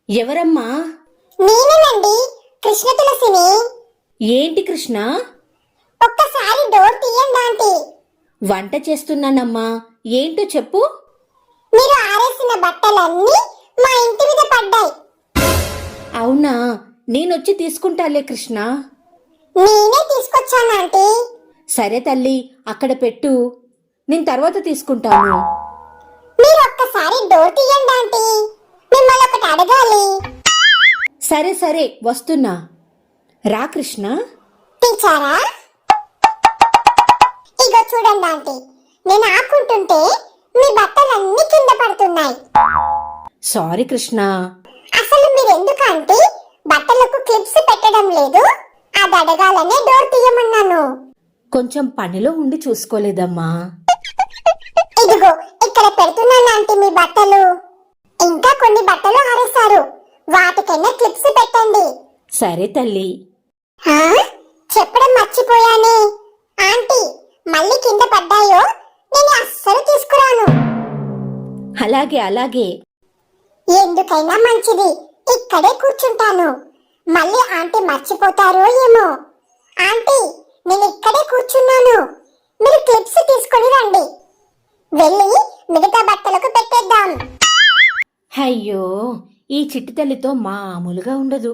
ఎవరమ్మా? నేనేనండి, కృష్ణ తులసిని. ఏంటి కృష్ణ? ఒక్కసారి డోర్ తీయండి ఆంటీ. వంట చేస్తున్నానమ్మా, ఏంటో చెప్పు. మీరు ఆరేసిన బట్టలన్నీ మా ఇంటి మీద పడ్డాయి. అవునా, నేనొచ్చి తీసుకుంటాలే కృష్ణ. నేనే తీసుకొచ్చాను ఆంటీ. సరే తల్లి, అక్కడ పెట్టు, నేను తర్వాత తీసుకుంటాను. మీరు ఒక్కసారి డోర్ తీయండి ఆంటీ, మిమ్మల్ని ఒకటి అడగాలి. సరే సరే, వస్తున్నా. రా కృష్ణ. తీచారా? ఇగో చూడండి ఆంటీ, నేను ఆకుంటుంటే మీ బట్టలన్నీ కింద పడుతున్నాయి. సారీ కృష్ణ. అసలు మీరు ఎందుకు ఆంటీ బట్టలకు క్లిప్స్ పెట్టడం లేదు? అది అడగాలనే డోర్ తీయమన్నాను. కొంచెం పనిలో ఉండి చూసుకోలేదమ్మా. ఇదిగో ఇక్కడ పెడుతున్నాను ఆంటీ మీ బట్టలు. ఇంకా కొన్ని బట్టలు ఆరేశారు, వాటికైనా క్లిప్స్ పెట్టండి. సరే తల్లి. హా? చెప్పడం మర్చిపోయానే ఆంటీ, మళ్ళీ కింద పడ్డాయో నేను అస్సలు తీసుకురాను. అలాగే అలాగే. ఎందుకైనా మంచిది, ఇక్కడే కూర్చుంటాను. మళ్ళీ ఆంటీ మర్చిపోతారో ఏమో. ఆంటీ, నేను ఇక్కడే కూర్చున్నాను, మీరు క్లిప్స్ తీసుకొని రండి. వెళ్ళి మిగతా బట్టలకు పెట్టేద్దాం. అయ్యో, ఈ చిట్టి తల్లితో మామూలుగా ఉండదు.